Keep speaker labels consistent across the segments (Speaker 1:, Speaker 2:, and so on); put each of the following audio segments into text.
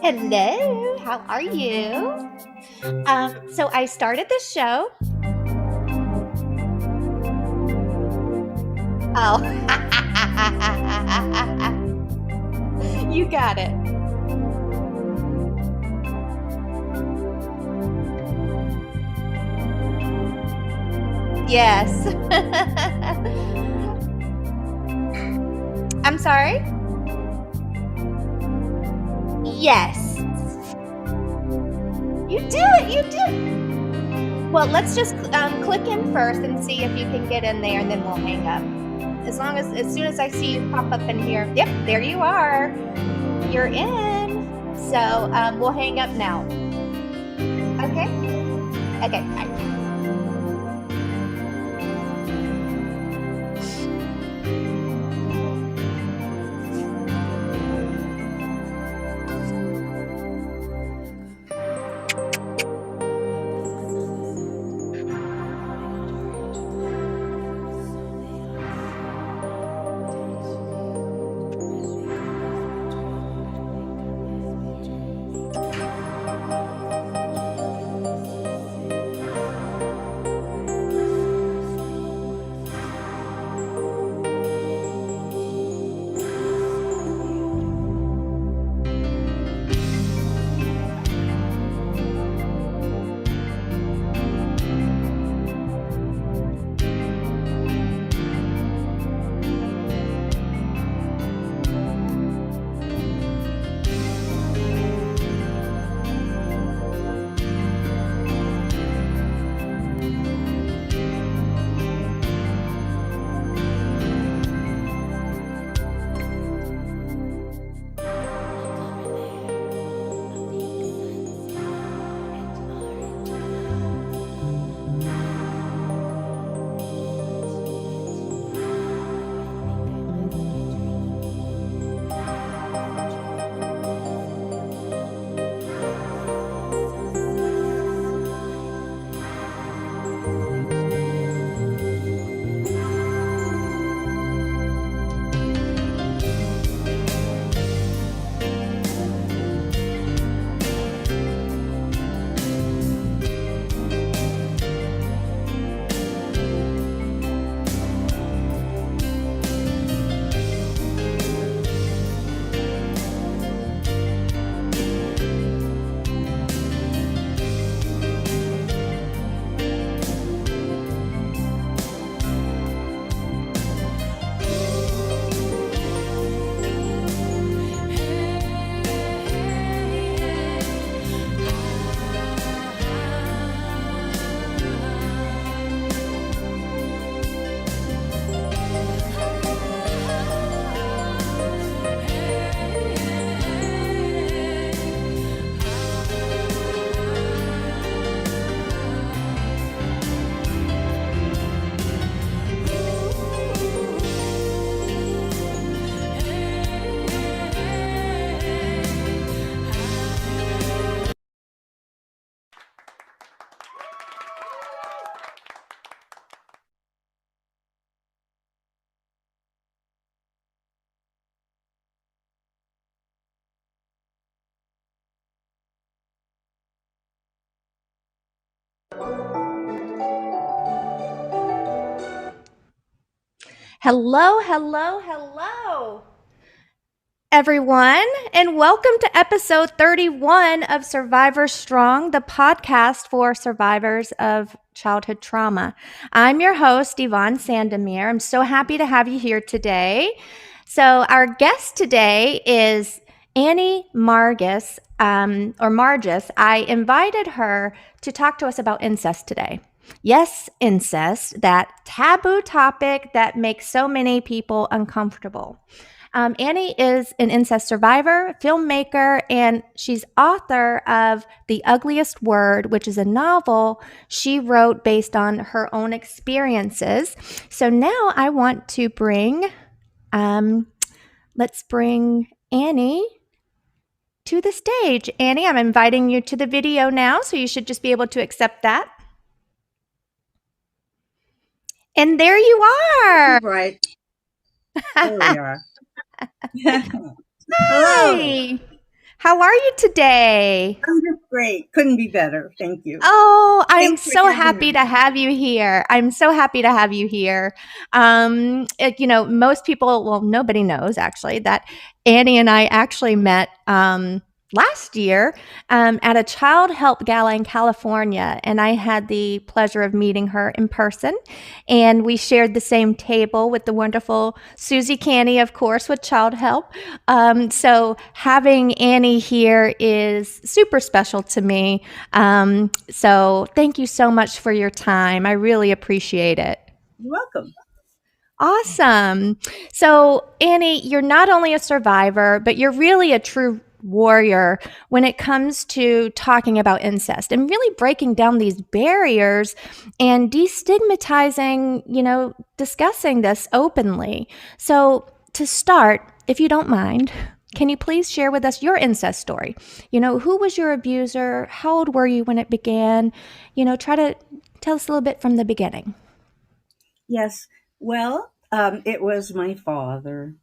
Speaker 1: Hello, how are you? So I started the show. Oh, you got it. Yes. I'm sorry? Yes. You do it. You do it. Well, let's just click in first and see if you can get in there, and then we'll hang up. As soon as I see you pop up in here. Yep, there you are. You're in. So we'll hang up now. Okay. Okay. Bye. Hello, hello, hello, everyone, and welcome to episode 31 of Survivor Strong, the podcast for survivors of childhood trauma. I'm your host, Yvonne Sandomir. I'm so happy to have you here today. So our guest today is Annie Margis, or Margis. I invited her to talk to us about incest today. Yes, incest, that taboo topic that makes so many people uncomfortable. Annie is an incest survivor, filmmaker, and she's author of The Ugliest Word, which is a novel she wrote based on her own experiences. So now I want to um, let's bring Annie to the stage. Annie, I'm inviting you to the video now, so you should just be able to accept that. And there you
Speaker 2: Too
Speaker 1: are.
Speaker 2: bright. There we are. Hello.
Speaker 1: Hi. How are you today?
Speaker 2: I'm just great. Couldn't be better. Thank you.
Speaker 1: Oh, I am
Speaker 2: Thanks for
Speaker 1: so
Speaker 2: having
Speaker 1: happy
Speaker 2: me.
Speaker 1: to have you here. I'm so happy to have you here. Most people, well, nobody knows actually that Annie and I actually met last year at a child help gala in California, and I had the pleasure of meeting her in person. And we shared the same table with the wonderful Susie Canny, of course, with Child Help. So having Annie here is super special to me. So thank you so much for your time. I really appreciate it.
Speaker 2: You're welcome.
Speaker 1: Awesome. So, Annie, you're not only a survivor, but you're really a true warrior when it comes to talking about incest and really breaking down these barriers and destigmatizing, discussing this openly. So, to start, if you don't mind, can you please share with us your incest story? Who was your abuser? How old were you when it began? Try to tell us a little bit from the beginning.
Speaker 2: Yes. Well, it was my father,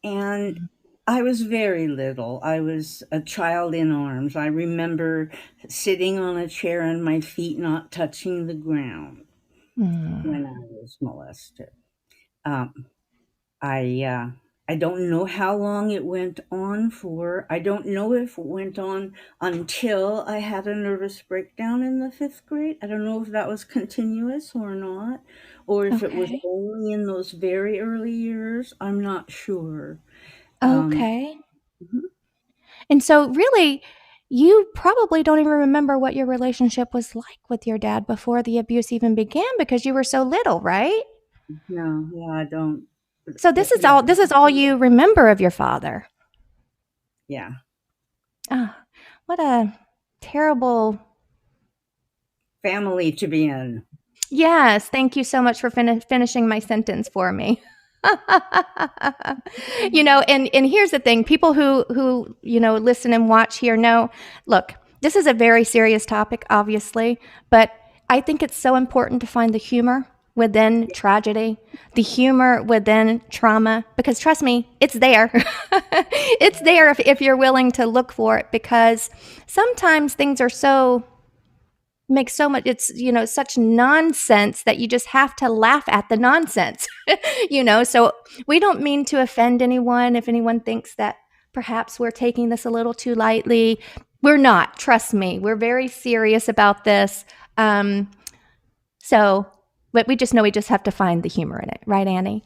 Speaker 2: and I was very little. I was a child in arms. I remember sitting on a chair and my feet not touching the ground
Speaker 1: Hmm.
Speaker 2: when I was molested. Um, I I don't know how long it went on for. I don't know if it went on until I had a nervous breakdown in the 5th grade. I don't know if that was continuous or not, or if it was
Speaker 1: Okay.
Speaker 2: only in those very early years. I'm not sure. Um,
Speaker 1: Okay.
Speaker 2: mhm.
Speaker 1: And so, really, you probably don't even remember what your relationship was like with your dad before the abuse even began because you were so little, right?
Speaker 2: No, yeah, I don't.
Speaker 1: So this is
Speaker 2: Yeah,
Speaker 1: all you remember of your father.
Speaker 2: yeah.
Speaker 1: Ah, what a terrible.
Speaker 2: Family to be in.
Speaker 1: Yes, thank you so much for finishing my sentence for me. And here's the thing: people who listen and watch here know. Look, this is a very serious topic, obviously, but I think it's so important to find the humor within tragedy, the humor within trauma, because trust me, it's there. It's there if you're willing to look for it, because sometimes things are so makes so much it's such nonsense that you just have to laugh at the nonsense. So we don't mean to offend anyone if anyone thinks that perhaps we're taking this a little too lightly. We're not, trust me, we're very serious about this. So but we just know we just have to find the humor in it, right, Annie?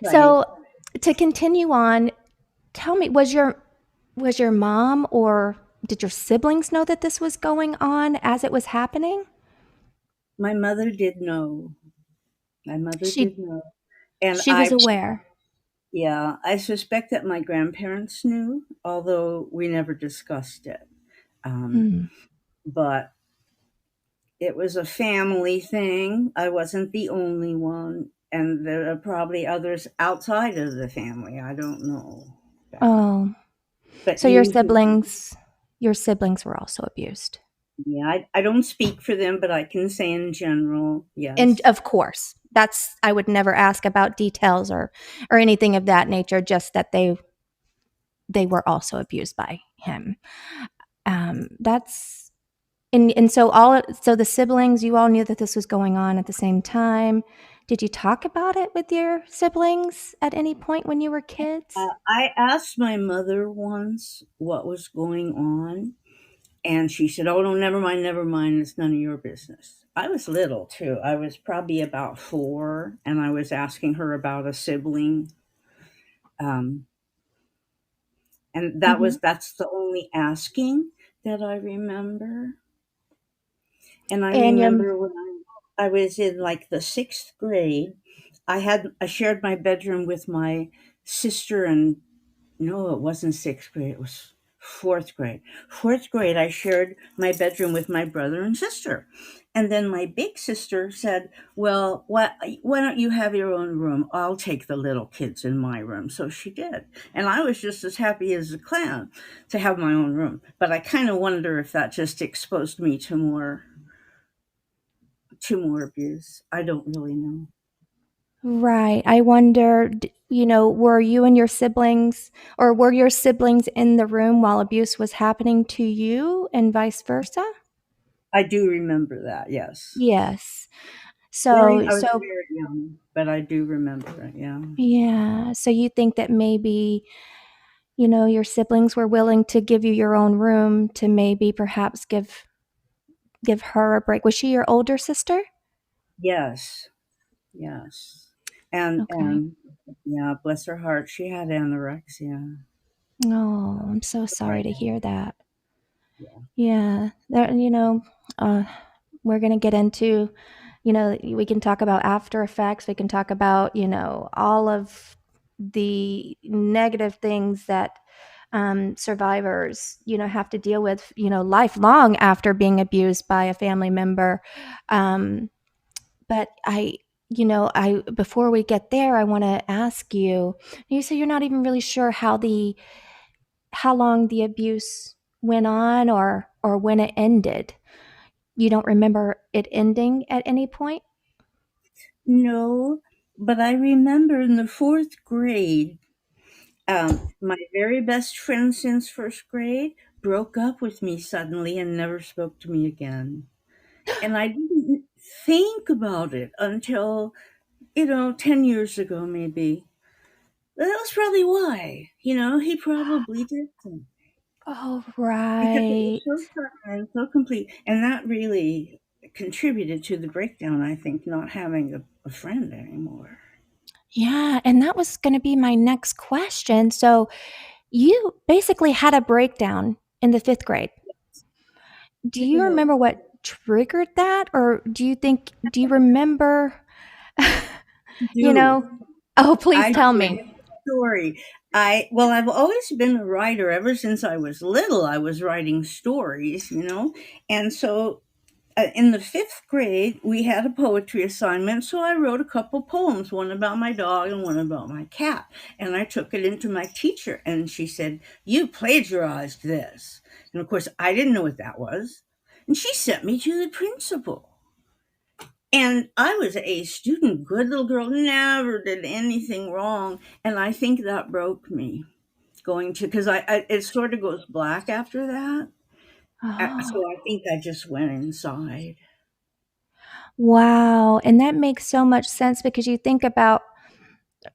Speaker 2: Right.
Speaker 1: So to continue on, tell me, was your mom or did your siblings know that this was going on as it was happening?
Speaker 2: My mother did know. My mother did
Speaker 1: she
Speaker 2: know. And
Speaker 1: She was aware.
Speaker 2: yeah, I suspect that my grandparents knew, although we never discussed it. Um,
Speaker 1: Hmm.
Speaker 2: but it was a family thing. I wasn't the only one, and there are probably others outside of the family. I don't know. Yeah.
Speaker 1: Oh,
Speaker 2: But
Speaker 1: so your
Speaker 2: usually,
Speaker 1: siblings were also abused.
Speaker 2: yeah, I don't speak for them, but I can say in general,
Speaker 1: And
Speaker 2: yes.
Speaker 1: of course, that's I would never ask about details or anything of that nature, just that they were also abused by him. That's and so the siblings, you all knew that this was going on at the same time. Did you talk about it with your siblings at any point when you were kids?
Speaker 2: I asked my mother once what was going on, and she said, "Oh, no, never mind, never mind. It's none of your business." I was little too. I was probably about 4, and I was asking her about a sibling. Um, and
Speaker 1: Hmm.
Speaker 2: that's the only asking that I remember. And I
Speaker 1: And your
Speaker 2: remember when I was in like the 6th grade, I shared my bedroom with my sister and no, it wasn't sixth grade. It was fourth grade. Fourth grade, I shared my bedroom with my brother and sister. And then my big sister said, well, why don't you have your own room? I'll take the little kids in my room. So she did. And I was just as happy as a clown to have my own room. But I kind of wonder if that just exposed me to more abuse. I don't really know.
Speaker 1: Right. I wonder, were you and your siblings, or were your siblings in the room while abuse was happening to you and vice versa?
Speaker 2: I do remember that, yes.
Speaker 1: Yes.
Speaker 2: Very,
Speaker 1: So
Speaker 2: I was
Speaker 1: so
Speaker 2: very young, but I do remember it, yeah.
Speaker 1: yeah, so you think that maybe, your siblings were willing to give you your own room to maybe perhaps give her a break. Was she your older sister?
Speaker 2: Yes, yes. And
Speaker 1: Okay.
Speaker 2: yeah, bless her heart, she had anorexia.
Speaker 1: Oh, I'm so sorry
Speaker 2: Right.
Speaker 1: to hear that.
Speaker 2: Yeah.
Speaker 1: Yeah, uh, we're gonna get into, we can talk about after effects. We can talk about, all of the negative things that survivors, have to deal with, lifelong after being abused by a family member. Um, but I before we get there, I want to ask you. You say you're not even really sure how long the abuse went on or when it ended. You don't remember it ending at any point?
Speaker 2: No, but I remember in the 4th grade, my very best friend since 1st grade broke up with me suddenly and never spoke to me again. And I didn't think about it until, 10 years ago maybe. That was probably why, he probably did that.
Speaker 1: Oh,
Speaker 2: Because it was
Speaker 1: right.
Speaker 2: so sudden and so complete, and that really contributed to the breakdown, I think, not having a friend anymore.
Speaker 1: Yeah, and that was gonna be my next question. So, you basically had a breakdown in the 5th grade. Do
Speaker 2: I
Speaker 1: you
Speaker 2: did.
Speaker 1: remember what triggered that? Or do you remember, you
Speaker 2: Do.
Speaker 1: know Oh, please
Speaker 2: I do.
Speaker 1: tell
Speaker 2: I
Speaker 1: me.
Speaker 2: have a story. I've always been a writer. Ever since I was little, I was writing stories. And so in the 5th grade, we had a poetry assignment, so I wrote a couple poems, one about my dog and one about my cat. And I took it into my teacher, and she said, "You plagiarized this." And of course, I didn't know what that was. And she sent me to the principal. And I was a student, good little girl, never did anything wrong. And I think that broke me going to, because it sort of goes black after that. So
Speaker 1: Oh,
Speaker 2: I think I just went inside.
Speaker 1: wow, and that makes so much sense because you think about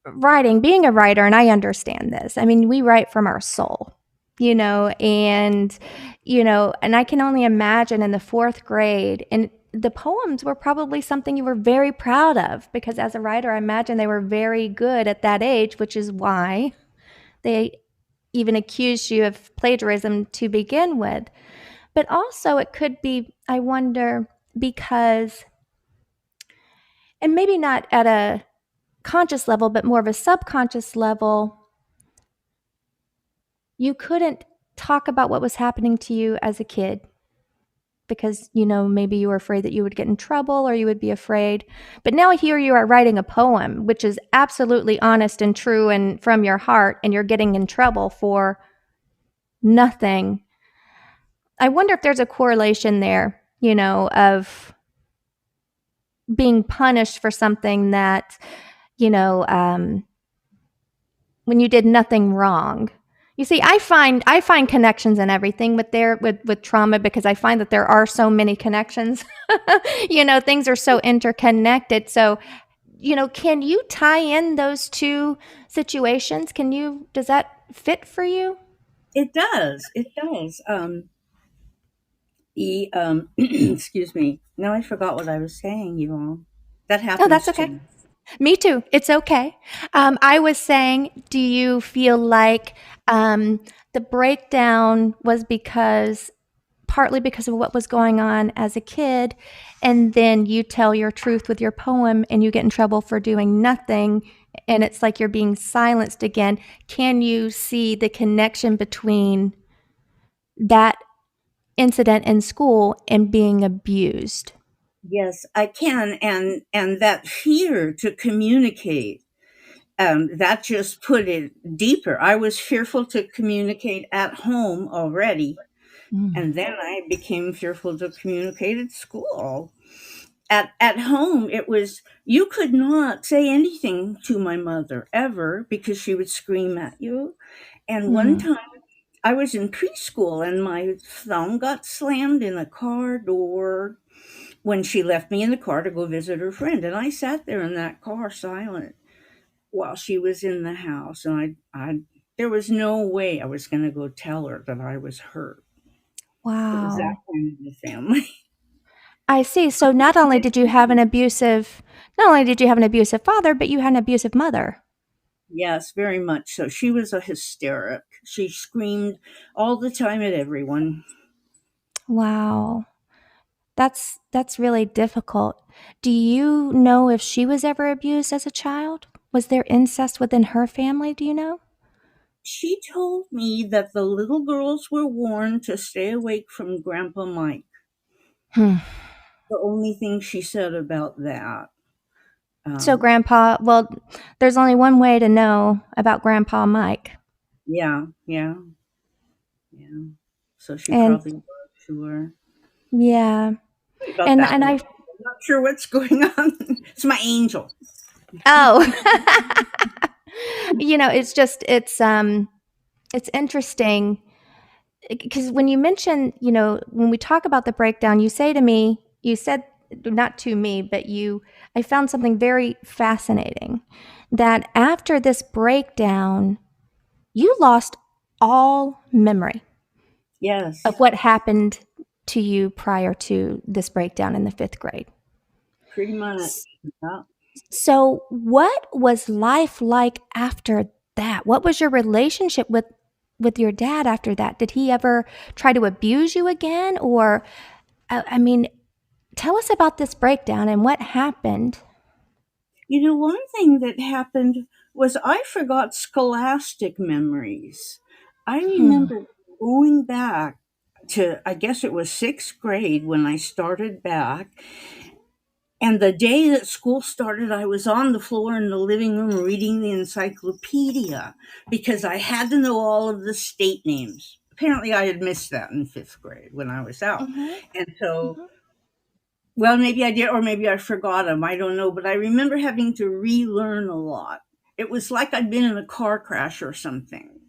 Speaker 1: writing, being a writer, and I understand this. I mean, we write from our soul, and I can only imagine in the 4th grade, and the poems were probably something you were very proud of because as a writer, I imagine they were very good at that age, which is why they even accused you of plagiarism to begin with. But also, it could be, I wonder, because, and maybe not at a conscious level, but more of a subconscious level, you couldn't talk about what was happening to you as a kid because, maybe you were afraid that you would get in trouble or you would be afraid. But now here you are writing a poem, which is absolutely honest and true and from your heart, and you're getting in trouble for nothing. I wonder if there's a correlation there, of being punished for something that, you know, um, when you did nothing wrong. You see, I find connections in everything with trauma because I find that there are so many connections. Things are so interconnected. So, can you tie in those two situations? Does that fit for you?
Speaker 2: It does. It does. Excuse me. Now I forgot what I was saying, Yvonne. That
Speaker 1: Oh, that's
Speaker 2: happens
Speaker 1: okay.
Speaker 2: too.
Speaker 1: Me too. It's okay. I was saying, do you feel like the breakdown was partly because of what was going on as a kid, and then you tell your truth with your poem and you get in trouble for doing nothing, and it's like you're being silenced again. Can you see the connection between that incident in school and being abused?
Speaker 2: Yes, I can, and that fear to communicate, that just put it deeper. I was fearful to communicate at home already,
Speaker 1: Mm.
Speaker 2: and then I became fearful to communicate at school. At home, it was you could not say anything to my mother ever because she would scream at you. And one
Speaker 1: Mm.
Speaker 2: time I was in preschool and my thumb got slammed in a car door when she left me in the car to go visit her friend. And I sat there in that car silent while she was in the house. And there was no way I was going to go tell her that I was hurt. It was that
Speaker 1: Wow.
Speaker 2: kind of a family.
Speaker 1: I see. So not only did you have an abusive father, but you had an abusive mother.
Speaker 2: Yes, very much so. She was a hysteric. She screamed all the time at everyone.
Speaker 1: Wow. That's really difficult. Do you know if she was ever abused as a child? Was there incest within her family, do you know?
Speaker 2: She told me that the little girls were warned to stay awake from Grandpa Mike.
Speaker 1: Hmm.
Speaker 2: The only thing she said about that.
Speaker 1: So
Speaker 2: Um,
Speaker 1: grandpa, well, there's only one way to know about Grandpa Mike.
Speaker 2: yeah, yeah, yeah. So she
Speaker 1: And
Speaker 2: probably was sure.
Speaker 1: yeah.
Speaker 2: Sorry about
Speaker 1: And
Speaker 2: that.
Speaker 1: and
Speaker 2: I'm
Speaker 1: I
Speaker 2: not sure what's going on. It's my angel.
Speaker 1: oh. It's interesting because when you mention, when we talk about the breakdown, you said, not to me, but I found something very fascinating that after this breakdown, you lost all memory of
Speaker 2: Yes,
Speaker 1: what happened to you prior to this breakdown in the fifth grade.
Speaker 2: pretty much.
Speaker 1: S-
Speaker 2: Yeah.
Speaker 1: So, what was life like after that? What was your relationship with your dad after that? Did he ever try to abuse you again, or I mean, tell us about this breakdown and what happened.
Speaker 2: One thing that happened was I forgot scholastic memories. I
Speaker 1: Hmm.
Speaker 2: remember going back to, I guess it was sixth grade when I started back. And the day that school started, I was on the floor in the living room reading the encyclopedia because I had to know all of the state names. Apparently, I had missed that in fifth grade when I was out.
Speaker 1: Mhm.
Speaker 2: And so,
Speaker 1: Mhm.
Speaker 2: well, maybe I did, or maybe I forgot them. I don't know. But I remember having to relearn a lot. It was like I'd been in a car crash or something.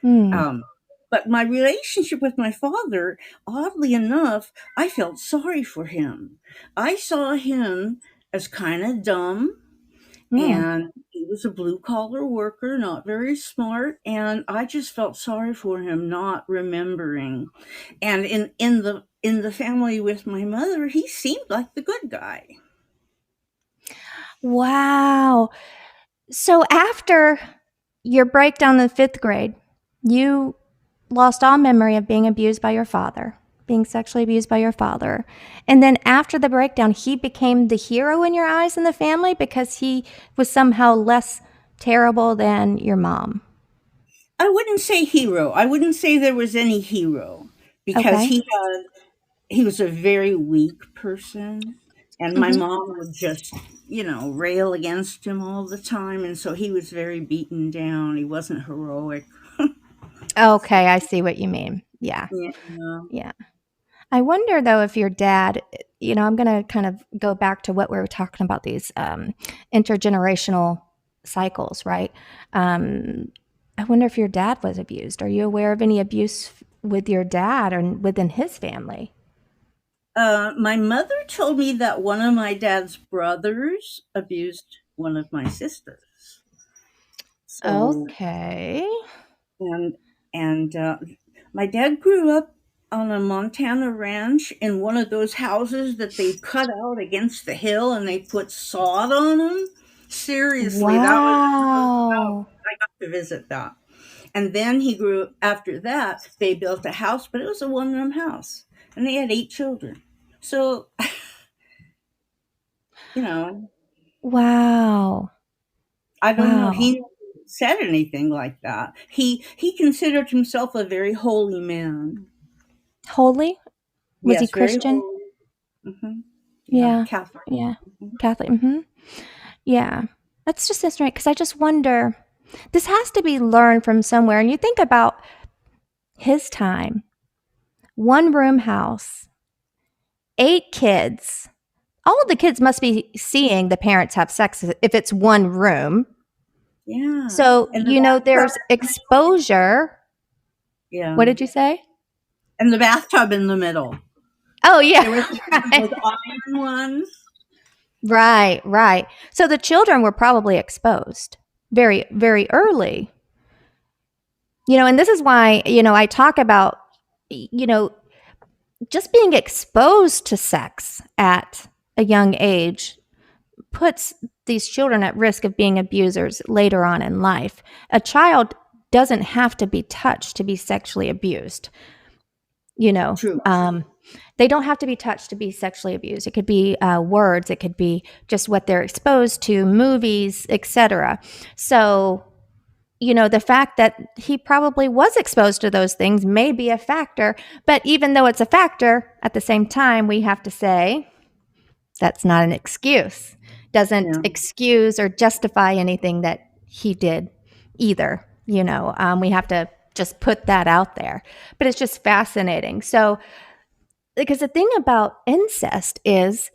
Speaker 1: Hmm.
Speaker 2: Um, but my relationship with my father, oddly enough, I felt sorry for him. I saw him as kind of dumb,
Speaker 1: Hmm.
Speaker 2: and he was a blue collar worker, not very smart, and I just felt sorry for him not remembering. And in the family with my mother, he seemed like the good guy.
Speaker 1: Wow. So after your breakdown in the fifth grade, you lost all memory of being abused by your father, being sexually abused by your father. And then after the breakdown, he became the hero in your eyes in the family because he was somehow less terrible than your mom.
Speaker 2: I wouldn't say hero. I wouldn't say there was any hero because
Speaker 1: Okay.
Speaker 2: he was a very weak person, and my
Speaker 1: Hmm.
Speaker 2: mom would just rail against him all the time, and so he was very beaten down. He wasn't heroic. So,
Speaker 1: Okay, I see what you mean. Yeah.
Speaker 2: yeah.
Speaker 1: Yeah. I wonder though if your dad, I'm going to kind of go back to what we were talking about, these intergenerational cycles, right? I wonder if your dad was abused. Are you aware of any abuse with your dad or within his family?
Speaker 2: My mother told me that one of my dad's brothers abused one of my sisters. So
Speaker 1: Okay.
Speaker 2: and and my dad grew up on a Montana ranch in one of those houses that they cut out against the hill and they put sod on them. Seriously, that was one of those houses.
Speaker 1: Wow.
Speaker 2: I got to visit that. And then he grew after that, they built a house, but it was a one-room house. And they had 8 children. So, you know,
Speaker 1: Wow.
Speaker 2: I don't know. He
Speaker 1: Wow.
Speaker 2: never said anything like that. He considered himself a very holy man.
Speaker 1: Holy? Was he
Speaker 2: Yes, very
Speaker 1: Christian?
Speaker 2: holy. Hmm. Yeah,
Speaker 1: Yeah.
Speaker 2: Catholic.
Speaker 1: Yeah.
Speaker 2: Mhm.
Speaker 1: Catholic. Yeah. That's just interesting because I just wonder, this has to be learned from somewhere. And you think about his time, one room house, 8 kids. All of the kids must be seeing the parents have sex if it's one room.
Speaker 2: Yeah,
Speaker 1: So,
Speaker 2: and the bathtub.
Speaker 1: there's exposure.
Speaker 2: Yeah,
Speaker 1: What did you say?
Speaker 2: and the bathtub in the middle.
Speaker 1: Oh, yeah.
Speaker 2: There was those iron ones.
Speaker 1: Right, right. So the children were probably exposed very, very early. And this is why, I talk about, just being exposed to sex at a young age puts these children at risk of being abusers later on in life. A child doesn't have to be touched to be sexually abused. You know,
Speaker 2: True.
Speaker 1: um, they don't have to be touched to be sexually abused. It could be words, it could be just what they're exposed to, movies, etc. So, the fact that he probably was exposed to those things may be a factor. But even though it's a factor, at the same time, we have to say that's not an excuse. Doesn't
Speaker 2: Yeah.
Speaker 1: excuse or justify anything that he did either. We have to just put that out there. But it's just fascinating. So, because the thing about incest is,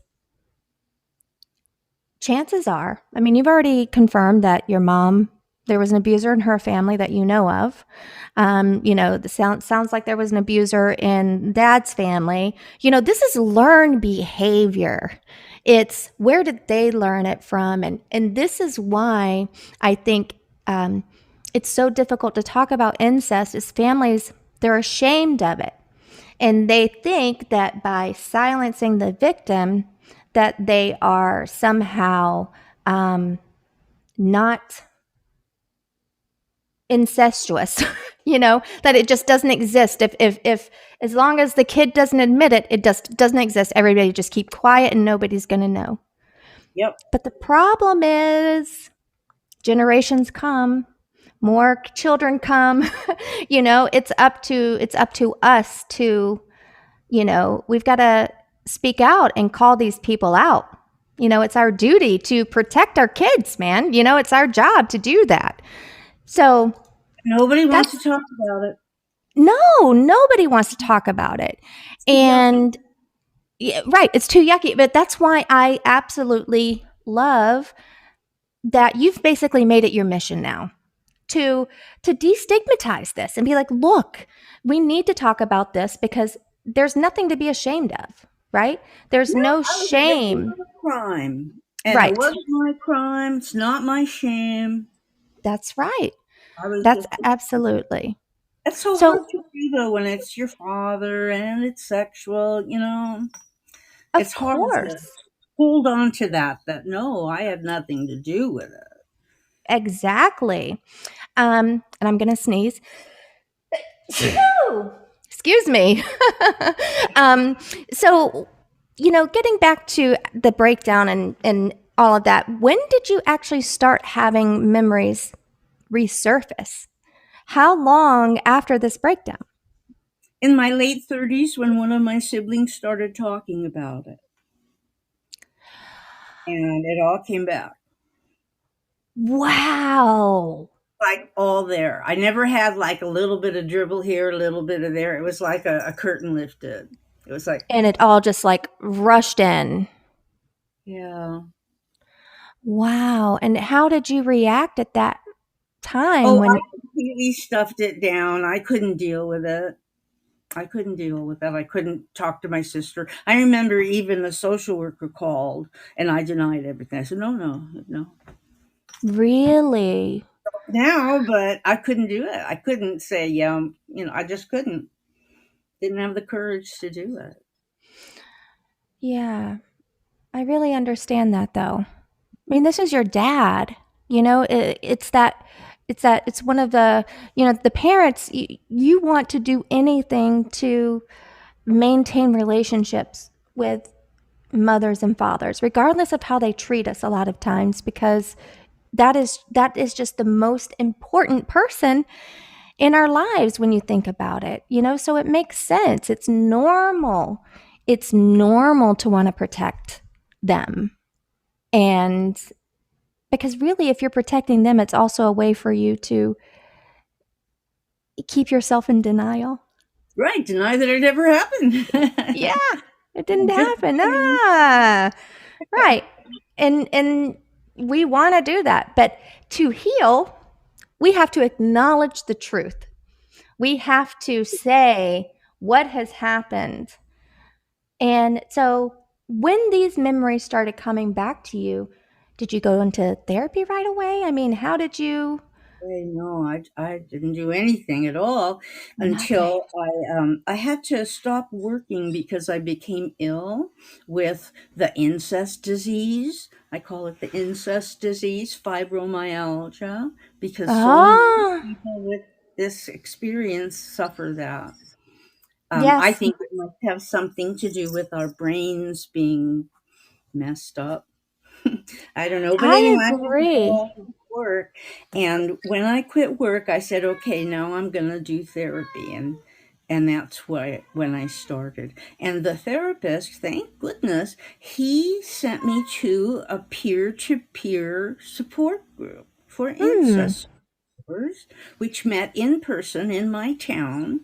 Speaker 1: chances are, I mean, you've already confirmed that your mom, there was an abuser in her family that you know of. The sounds like there was an abuser in dad's family. This is learned behavior. It's where did they learn it from? And this is why I think it's so difficult to talk about incest is families, they're ashamed of it. And they think that by silencing the victim, that they are somehow not incestuous, that it just doesn't exist. If as long as the kid doesn't admit it, it just doesn't exist. Everybody just keep quiet and nobody's going to know.
Speaker 2: Yep.
Speaker 1: But the problem is generations come, more children come, it's up to us to, we've got to speak out and call these people out. It's our duty to protect our kids, man. It's our job to do that. So
Speaker 2: Nobody wants to
Speaker 1: that's
Speaker 2: talk about it.
Speaker 1: no, nobody wants to talk about it.
Speaker 2: It's too yucky.
Speaker 1: And yeah, right, it's too yucky. But that's why I absolutely love that you've basically made it your mission now to destigmatize this and be like, look, we need to talk about this because there's nothing to be ashamed of, right? There's
Speaker 2: No,
Speaker 1: no
Speaker 2: I was a victim
Speaker 1: shame.
Speaker 2: of a crime, and it
Speaker 1: Right.
Speaker 2: wasn't my crime. It's not my shame.
Speaker 1: That's right.
Speaker 2: I was
Speaker 1: That's
Speaker 2: just.
Speaker 1: absolutely.
Speaker 2: It's so hard
Speaker 1: So,
Speaker 2: to do though when it's your father and it's sexual. It's
Speaker 1: of
Speaker 2: hard to
Speaker 1: course.
Speaker 2: hold on to that. That no, I had nothing to do with it.
Speaker 1: Exactly. And I'm going to sneeze. Excuse me. um, so, getting back to the breakdown and all of that, when did you actually start having memories resurface? How long after this breakdown?
Speaker 2: In my late 30s, when one of my siblings started talking about it, and it all came back.
Speaker 1: Wow.
Speaker 2: Like all there. I never had like a little bit of dribble here, a little bit of there. It was like a curtain lifted. It was like,
Speaker 1: And it all just like rushed in.
Speaker 2: yeah.
Speaker 1: Wow. And how did you react at that time
Speaker 2: Oh, I
Speaker 1: when
Speaker 2: completely stuffed it down. I couldn't deal with it. I couldn't deal with that. I couldn't talk to my sister. I remember even the social worker called and I denied everything. I said, no, no, no.
Speaker 1: really?
Speaker 2: Now, but I couldn't do it. I couldn't say, yeah, I just couldn't. Didn't have the courage to do it.
Speaker 1: Yeah. I really understand that though. I mean, this is your dad. It's one of the, the parents, you want to do anything to maintain relationships with mothers and fathers, regardless of how they treat us a lot of times, because that is just the most important person in our lives when you think about it, so it makes sense. It's normal. It's normal to want to protect them. And because really, if you're protecting them, it's also a way for you to keep yourself in denial.
Speaker 2: Right, deny that it ever
Speaker 1: Yeah,
Speaker 2: happened.
Speaker 1: it didn't
Speaker 2: Just
Speaker 1: happen.
Speaker 2: saying.
Speaker 1: Right. And we want to do that, but to heal, we have to acknowledge the truth. We have to say what has happened. And so when these memories started coming back to you, did you go into therapy right away? I mean, how did you?
Speaker 2: No, I didn't do anything at all
Speaker 1: Nothing.
Speaker 2: until I had to stop working because I became ill with the incest disease. I call it the incest disease, fibromyalgia, because so many
Speaker 1: Oh,
Speaker 2: people with this experience suffer that. I
Speaker 1: yes,
Speaker 2: think it must have something to do with our brains being messed up. I don't know, but
Speaker 1: I
Speaker 2: anyway, I had to go
Speaker 1: agree.
Speaker 2: off of work, and when I quit work, I said, "Okay, now I'm gonna do therapy," and that's why when I started. And the therapist, thank goodness, he sent me to a peer-to-peer support group for
Speaker 1: Hmm.
Speaker 2: incest survivors, which met in person in my town,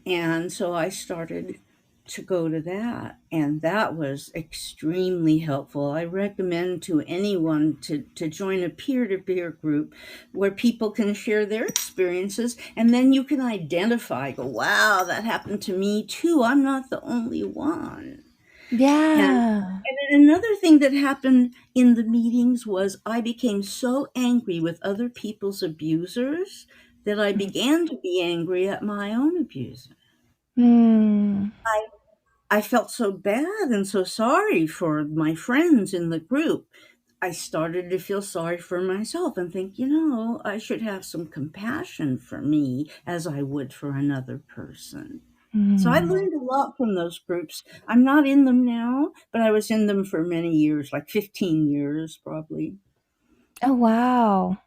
Speaker 2: and so I started to go to that, and that was extremely helpful. I recommend to anyone to join a peer-to-peer group where people can share their experiences, and then you can identify, go, wow, that happened to me too. I'm not the only one. And
Speaker 1: Yeah.
Speaker 2: and another thing that happened in the meetings was I became so angry with other people's abusers that I began to be angry at my own abuser.
Speaker 1: Hmm.
Speaker 2: I felt so bad and so sorry for my friends in the group. I started to feel sorry for myself and think, I should have some compassion for me as I would for another person. So I
Speaker 1: Hmm.
Speaker 2: learned a lot from those groups. I'm not in them now, but I was in them for many years, like 15 years probably.
Speaker 1: Oh, wow.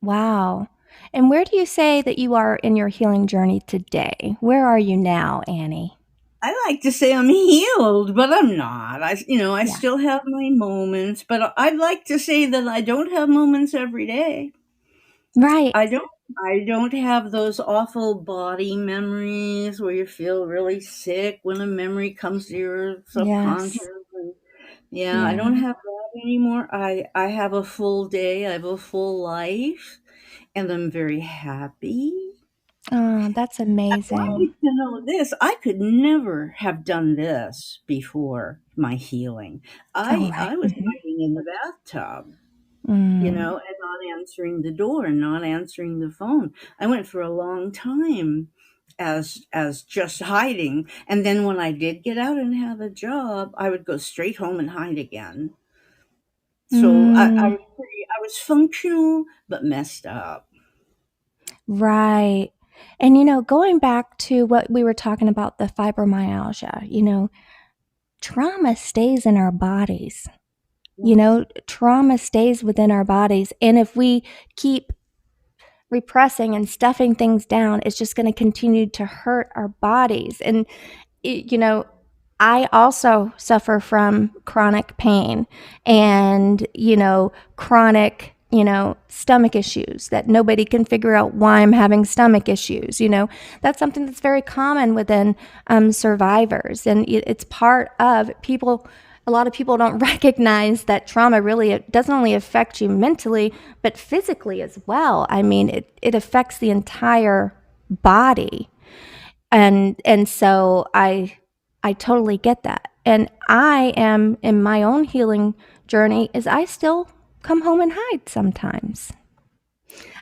Speaker 1: Wow. And where do you say that you are in your healing journey today? Where are you now, Annie?
Speaker 2: I like to say I'm healed, but I'm not. I
Speaker 1: Yeah.
Speaker 2: still have my moments, but I'd like to say that I don't have moments every day.
Speaker 1: Right.
Speaker 2: I don't I don't have those awful body memories where you feel really sick when a memory comes to your subconscious.
Speaker 1: Yes.
Speaker 2: And yeah, I don't
Speaker 1: Yeah.
Speaker 2: have that anymore. I have a full day, I have a full life, and I'm very happy.
Speaker 1: Oh, that's
Speaker 2: I want you
Speaker 1: amazing.
Speaker 2: to know this. I could never have done this before my healing.
Speaker 1: Oh,
Speaker 2: I
Speaker 1: right.
Speaker 2: was hiding in the bathtub,
Speaker 1: Mm.
Speaker 2: and not answering the door and not answering the phone. I went for a long time as just hiding, and then when I did get out and have a job, I would go straight home and hide again. So
Speaker 1: Mm.
Speaker 2: I was functional but messed up.
Speaker 1: Right. And, going back to what we were talking about, the fibromyalgia, trauma stays in our bodies.
Speaker 2: Yes.
Speaker 1: Trauma stays within our bodies. And if we keep repressing and stuffing things down, it's just going to continue to hurt our bodies. And it- you know, I also suffer from chronic pain and, chronic, stomach issues that nobody can figure out why I'm having stomach issues. That's something that's very common within survivors. And it's part of people. A lot of people don't recognize that trauma really it doesn't only affect you mentally, but physically as well. I mean, it affects the entire body and so I totally get that. And I am in my own healing journey is I still come home and hide sometimes.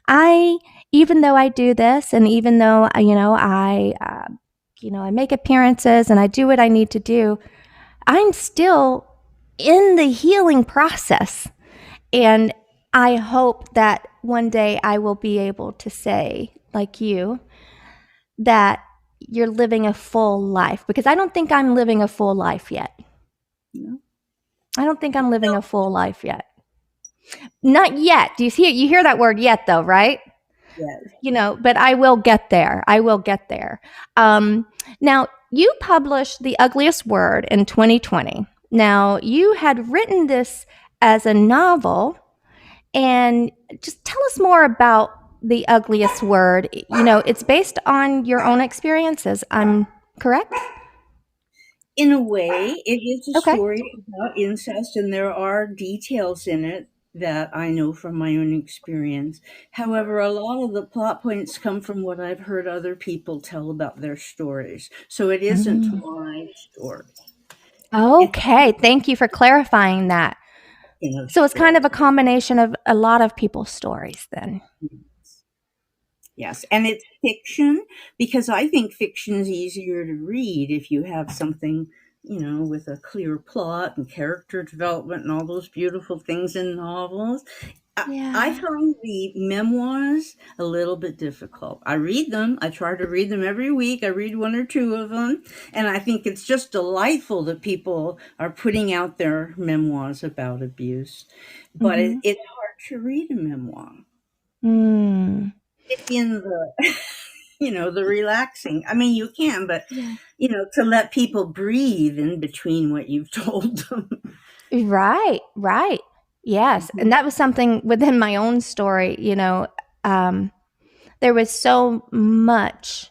Speaker 1: I Even though I do this and even though I make appearances and I do what I need to do, I'm still in the healing process. And I hope that one day I will be able to say, like you, that you're living a full life because I don't think I'm living a full life yet.
Speaker 2: You know?
Speaker 1: I don't think I'm living a full life yet. Not yet. Do you see it? You hear that word yet, though, right?
Speaker 2: Yes.
Speaker 1: But I will get there. I will get there. Now, you published The Ugliest Word in 2020. Now, you had written this as a novel, and just tell us more about The Ugliest Word. It's based on your own experiences. I'm correct?
Speaker 2: In a way, it is a
Speaker 1: Okay.
Speaker 2: story about incest, and there are details in it that I know from my own experience. However, a lot of the plot points come from what I've heard other people tell about their stories. So it isn't
Speaker 1: Mm.
Speaker 2: my story. It's
Speaker 1: Okay. Thank you for clarifying that.
Speaker 2: in a
Speaker 1: So it's kind of
Speaker 2: story.
Speaker 1: a combination of a lot of people's stories then.
Speaker 2: Yes, and it's fiction because I think fiction is easier to read if you have something, with a clear plot and character development and all those beautiful things in novels. I
Speaker 1: Yeah.
Speaker 2: find the memoirs a little bit difficult. I read them. I try to read them every week. I read one or two of them, and I think it's just delightful that people are putting out their memoirs about abuse. But
Speaker 1: Mm-hmm.
Speaker 2: it's hard to read a memoir
Speaker 1: Mm.
Speaker 2: in the the relaxing. I mean, you can, but
Speaker 1: Yeah.
Speaker 2: to let people breathe in between what you've told them.
Speaker 1: Right, right. Yes.
Speaker 2: Mhm.
Speaker 1: And that was something within my own story, um, there was so much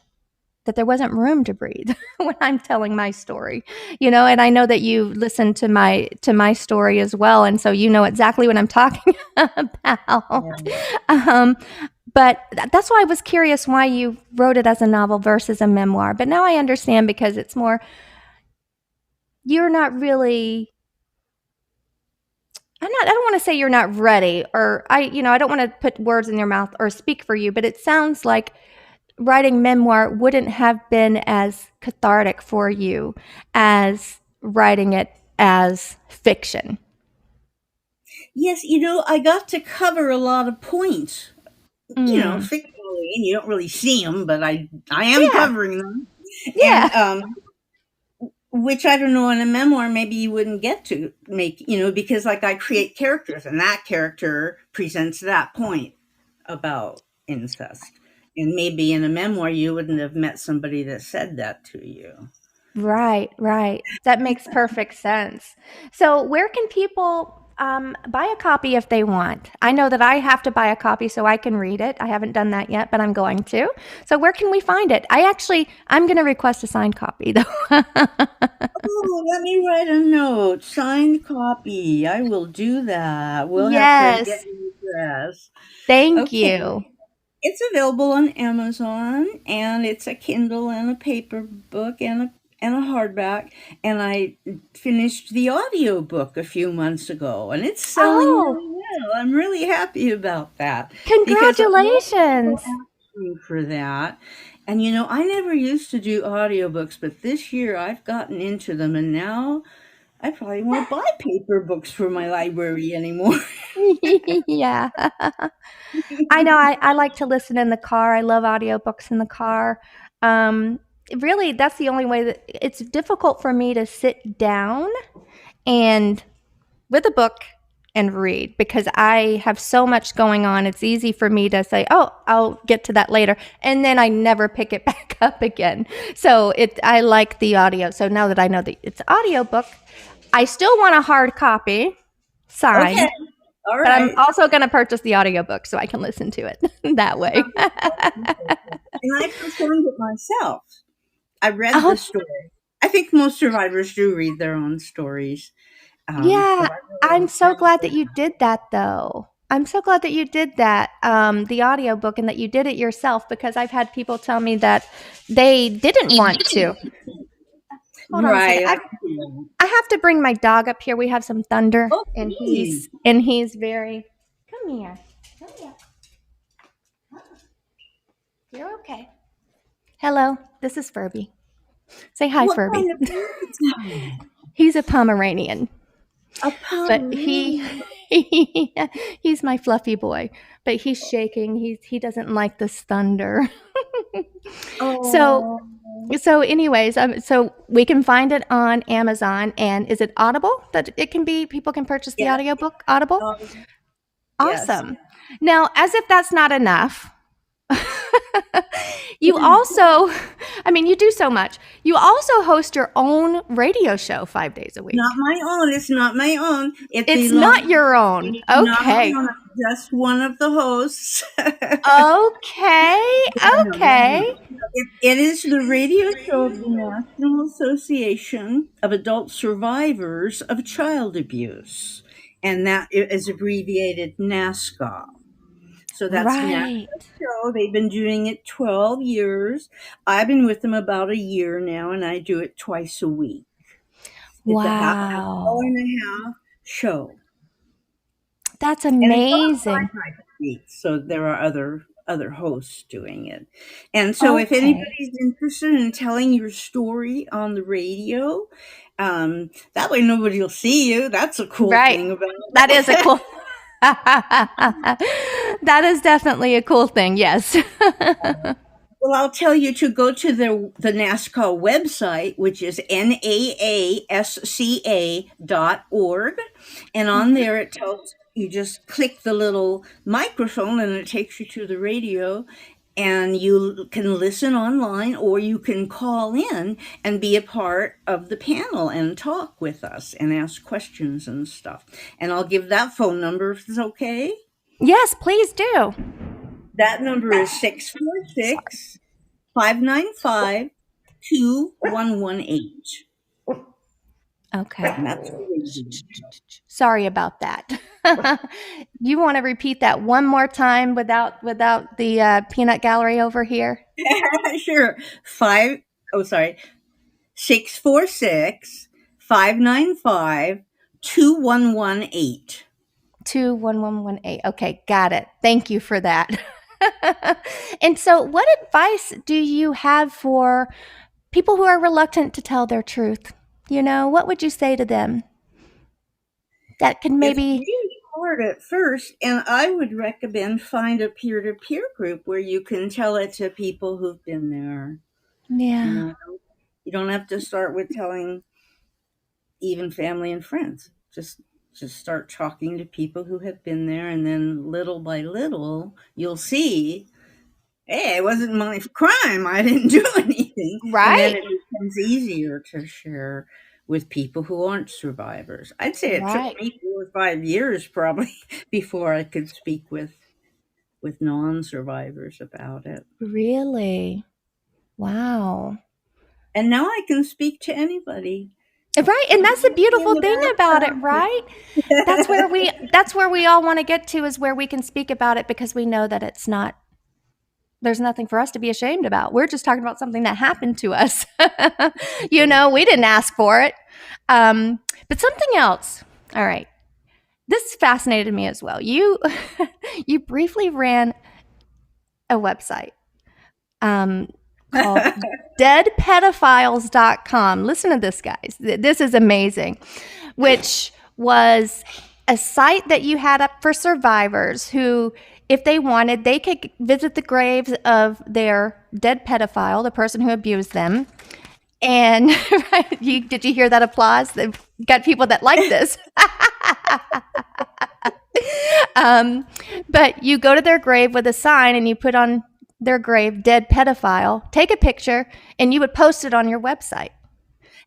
Speaker 1: that there wasn't room to breathe when I'm telling my story. And I know that you listened to my story as well, and so you know exactly what I'm talking about.
Speaker 2: Yeah.
Speaker 1: Um, but that's why I was curious why you wrote it as a novel versus a memoir. But now I understand because it's more you're not really I don't want to say you're not ready or I don't want to put words in your mouth or speak for you, but it sounds like writing memoir wouldn't have been as cathartic for you as writing it as fiction.
Speaker 2: Yes, I got to cover a lot of points,
Speaker 1: Mm.
Speaker 2: fictionally, and you don't really see them, but I am
Speaker 1: Yeah.
Speaker 2: covering them. And
Speaker 1: Yeah.
Speaker 2: which I don't know, in a memoir maybe you wouldn't get to make, because like I create characters and that character presents that point about incest. And maybe in a memoir you wouldn't have met somebody that said that to you.
Speaker 1: Right, right. That makes perfect sense. So, where can people buy a copy if they want? I know that I have to buy a copy so I can read it. I haven't done that yet, but I'm going to. So, where can we find it? I'm going to request a signed copy though.
Speaker 2: Oh, let me write a note. Signed copy. I will do that. We'll have to get
Speaker 1: Yes.
Speaker 2: an address.
Speaker 1: Thank
Speaker 2: Okay.
Speaker 1: you.
Speaker 2: It's available on Amazon, and it's a Kindle and a paper book and a hardback. And I finished the audiobook a few months ago, and it's selling
Speaker 1: Oh,
Speaker 2: really well. I'm really happy about that because a lot of people
Speaker 1: congratulations.
Speaker 2: ask me for that. And I never used to do audiobooks, but this year I've gotten into them, and now I probably won't buy paper books for my library anymore.
Speaker 1: Yeah. I know I like to listen in the car. I love audiobooks in the car. Um, Really, that's the only way that it's difficult for me to sit down and with a book and read because I have so much going on. It's easy for me to say, "Oh, I'll get to that later," and then I never pick it back up again. So I like the audio. So now that I know that it's audiobook, I still want a hard copy
Speaker 2: Okay.
Speaker 1: signed,
Speaker 2: All
Speaker 1: but I'm
Speaker 2: right.
Speaker 1: also going to purchase the audiobook so I can listen to it that way.
Speaker 2: And I performed it myself. I read the
Speaker 1: Oh,
Speaker 2: story. I think most survivors do read their own stories,
Speaker 1: yeah.
Speaker 2: but I
Speaker 1: I'm
Speaker 2: really
Speaker 1: so glad that you did that, though. I'm so glad that you did that, the audiobook, and that you did it yourself because I've had people tell me that they didn't want to. Hold on a second.
Speaker 2: right.
Speaker 1: I have to bring my dog up here. We have some thunder,
Speaker 2: Oh,
Speaker 1: and
Speaker 2: please.
Speaker 1: he's very. Come here. Come here. You're okay. Hello. This is Furby. Say hi,
Speaker 2: What
Speaker 1: Furby.
Speaker 2: kind of breed is that?
Speaker 1: He's a Pomeranian.
Speaker 2: A
Speaker 1: But he
Speaker 2: Pomeranian.
Speaker 1: he's my fluffy boy, but he's shaking. He doesn't like this thunder. So
Speaker 2: Oh,
Speaker 1: anyways, so we can find it on Amazon. And is it Audible that it can be? People can purchase the
Speaker 2: yeah.
Speaker 1: audiobook Audible.
Speaker 2: Yes.
Speaker 1: Awesome. Now, as if that's not enough, you also, I mean, you do so much. You also host your own radio show 5 days a
Speaker 2: Not
Speaker 1: week.
Speaker 2: my own. It's not my own. It
Speaker 1: It's
Speaker 2: belongs.
Speaker 1: not your own.
Speaker 2: It's not my
Speaker 1: Okay.
Speaker 2: own. I'm just one of the hosts.
Speaker 1: Okay.
Speaker 2: No, no, no.
Speaker 1: Okay.
Speaker 2: It is the radio show of the National Association of Adult Survivors of Child Abuse, and that is abbreviated NASCA. So that's NASCA
Speaker 1: Right.
Speaker 2: show. They've been doing it 12 years. I've been with them about a year now, and I do it twice a week. It's a half an hour
Speaker 1: Wow.
Speaker 2: and a half show.
Speaker 1: That's
Speaker 2: And it's on
Speaker 1: amazing.
Speaker 2: 5 nights a week, so there are other hosts doing it. And so if
Speaker 1: Okay.
Speaker 2: anybody's interested in telling your story on the radio, that way nobody will see you. That's a cool
Speaker 1: Right.
Speaker 2: thing about
Speaker 1: That is a
Speaker 2: it.
Speaker 1: cool. That is definitely a cool thing. Yes.
Speaker 2: Well, I'll tell you to go to the NASCA website, which is naasca.org. And on
Speaker 1: Mhm.
Speaker 2: there, it tells you just click the little microphone and it takes you to the radio. And you can listen online or you can call in and be a part of the panel and talk with us and ask questions and stuff. And I'll give that phone number if it's okay.
Speaker 1: Yes, please do.
Speaker 2: That number is 646 595 2118.
Speaker 1: Okay.
Speaker 2: And that's the radio
Speaker 1: Sorry about that. You want to repeat that one more time without the peanut gallery over here?
Speaker 2: show. Sure. Five, oh, sorry. 646 595 2118.
Speaker 1: 21118. Okay, got it. Thank you for that. And so, what advice do you have for people who are reluctant to tell their truth? What would you say to them that can
Speaker 2: It's
Speaker 1: maybe,
Speaker 2: really hard at first, and I would recommend find a peer-to-peer group where you can tell it to people who've been there. You
Speaker 1: yeah,
Speaker 2: know, you don't have to start with telling even family and friends. Just start talking to people who have been there, and then little by little, you'll see, hey, it wasn't my crime. I didn't do anything. And then
Speaker 1: right,
Speaker 2: it becomes easier to share with people who aren't survivors. I'd say it took
Speaker 1: right,
Speaker 2: me 4 or 5 years probably before I could speak with non-survivors about it.
Speaker 1: really, wow.
Speaker 2: And now I can speak to anybody.
Speaker 1: Right, and that's the beautiful
Speaker 2: In
Speaker 1: thing about it,
Speaker 2: the
Speaker 1: right? That's where
Speaker 2: background.
Speaker 1: we that's where we all want to get to, is where we can speak about it because we know that there's nothing for us to be ashamed about. We're just talking about something that happened to us. We didn't ask for it. But something else. All right. This fascinated me as well. You briefly ran a website um, called deadpedophiles.com. Listen to this, guys. This is amazing, which was a site that you had up for survivors who, if they wanted, they could visit the graves of their dead pedophile, the person who abused them. And right, did you hear that applause? They've got people that like this. um, but you go to their grave with a sign and you put on their grave, dead pedophile, take a picture, and you would post it on your website.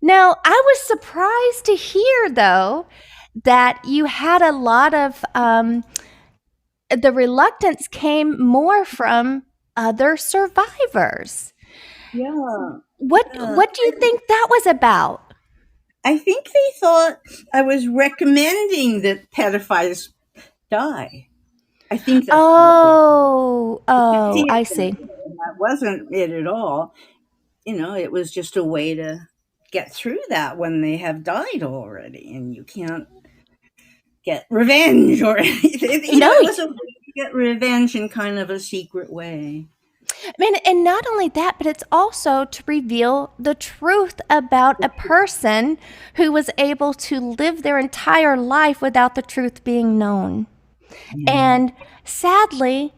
Speaker 1: Now, I was surprised to hear, though, that you had a lot of the reluctance came more from other survivors.
Speaker 2: Yeah, yeah.
Speaker 1: What do you think that was about?
Speaker 2: I think they thought I was recommending that pedophiles die. I think that's what they
Speaker 1: Oh,
Speaker 2: see it
Speaker 1: I
Speaker 2: from
Speaker 1: see.
Speaker 2: that wasn't it at all. It was just a way to get through that when they have died already and you can't get revenge or anything.
Speaker 1: No,
Speaker 2: It was a way to get revenge in kind of a secret way.
Speaker 1: I mean, and not only that, but it's also to reveal the truth about a person who was able to live their entire life without the truth being known.
Speaker 2: Yeah.
Speaker 1: And sadly,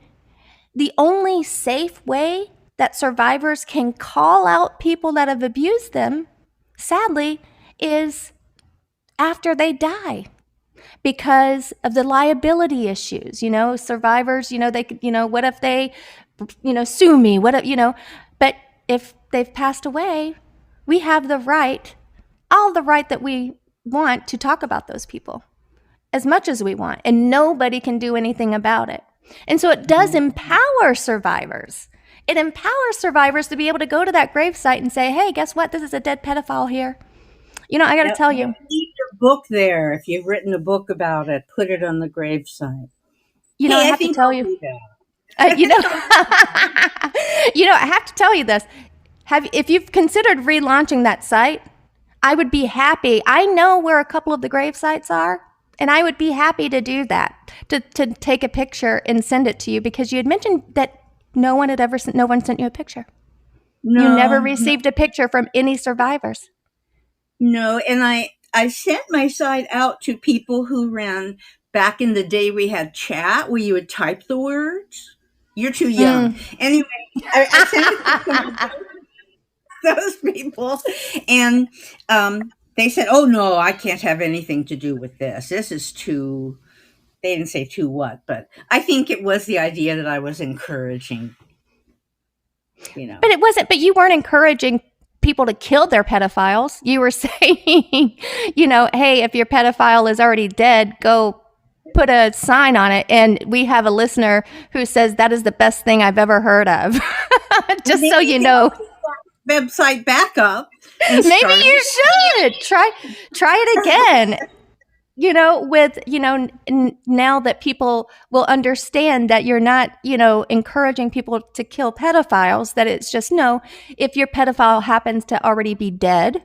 Speaker 1: the only safe way that survivors can call out people that have abused them, sadly, is after they die. because of the liability issues. Survivors, they could, what if they, sue me? What if, but if they've passed away, we have the right, all the right that we want to talk about those people as much as we want, and nobody can do anything about it. And so it does empower survivors. It empowers survivors to be able to go to that gravesite and say, hey, guess what? This is a dead pedophile here. I got to
Speaker 2: Yep.
Speaker 1: tell
Speaker 2: You
Speaker 1: you,
Speaker 2: leave your book there. If you've written a book about it, put it on the gravesite.
Speaker 1: I
Speaker 2: Hey, I
Speaker 1: have to
Speaker 2: think
Speaker 1: tell
Speaker 2: I'll
Speaker 1: you,
Speaker 2: do that.
Speaker 1: uh, you know, I have to tell you this. If you've considered relaunching that site, I would be happy. I know where a couple of the grave sites are, and I would be happy to do that, to take a picture and send it to you, because you had mentioned that no one sent you a picture. You never
Speaker 2: No,
Speaker 1: received a picture from any survivors.
Speaker 2: no. And I sent my site out to people who ran back in the day. We had chat where you would type the words. You're too young.
Speaker 1: Mm.
Speaker 2: Anyway, I sent it to some of those people, and they said, "Oh no, I can't have anything to do with this. This is too." They didn't say too what, but I think it was the idea that I was encouraging. You know,
Speaker 1: But it wasn't, but you weren't encouraging people to kill their pedophiles. You were saying, hey, if your pedophile is already dead, go put a sign on it. And we have a listener who says that is the best thing I've ever heard of. Just so
Speaker 2: maybe
Speaker 1: you
Speaker 2: they
Speaker 1: know.
Speaker 2: website back up and
Speaker 1: Maybe
Speaker 2: start
Speaker 1: you should try it again. With now that people will understand that you're not encouraging people to kill pedophiles, that it's just, no, if your pedophile happens to already be dead,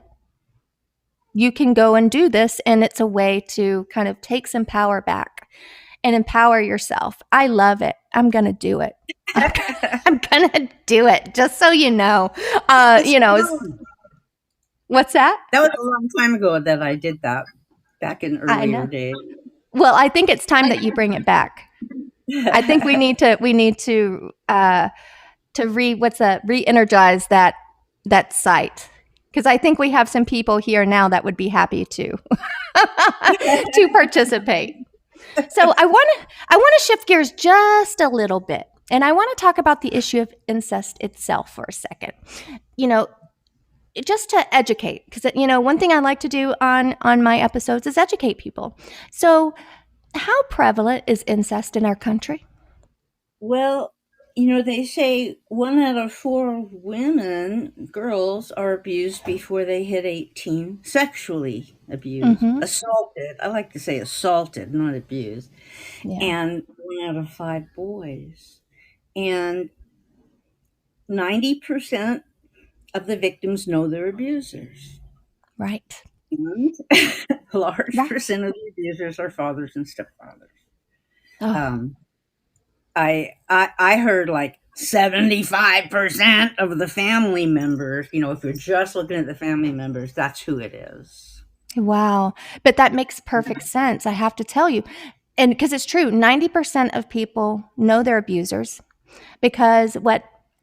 Speaker 1: you can go and do this, and it's a way to kind of take some power back and empower yourself. I love it. I'm gonna do it. I'm gonna do it, just so you know.
Speaker 2: It's fun.
Speaker 1: What's that?
Speaker 2: That was a long time ago that I did that, back in
Speaker 1: I
Speaker 2: earlier
Speaker 1: know.
Speaker 2: days.
Speaker 1: Well, I think it's time that you bring it back. I think we need to re-energize that site, because I think we have some people here now that would be happy to to participate. So I want to shift gears just a little bit, and I want to talk about the issue of incest itself for a second. You know, just to educate, because one thing I like to do on my episodes is educate people. So, how prevalent is incest in our country?
Speaker 2: Well, they say 1 out of 4 women, girls, are abused before they hit 18, sexually abused,
Speaker 1: Mm-hmm.
Speaker 2: assaulted. I like to say assaulted, not abused.
Speaker 1: Yeah.
Speaker 2: And 1 out of 5 boys. And 90% of the victims know their abusers.
Speaker 1: Right.
Speaker 2: And a large
Speaker 1: Right.
Speaker 2: percent of the abusers are fathers and stepfathers.
Speaker 1: Oh,
Speaker 2: Um, I heard like 75% of the family members, if you're just looking at the family members, that's who it is.
Speaker 1: wow. But that makes perfect sense. I have to tell you. And because it's true, 90% of people know their abusers, because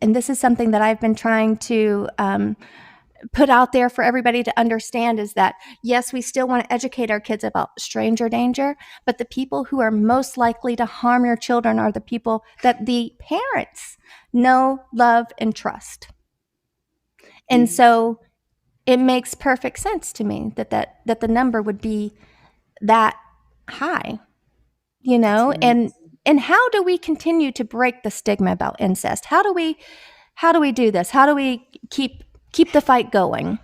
Speaker 1: and this is something that I've been trying to put out there for everybody to understand, is that yes, we still want to educate our kids about stranger danger, but the people who are most likely to harm your children are the people that the parents know, love, and trust. And
Speaker 2: Yeah,
Speaker 1: so it makes perfect sense to me that the number would be that high,
Speaker 2: that's right.
Speaker 1: and how do we continue to break the stigma about incest? How do we do this? How do we keep the fight going?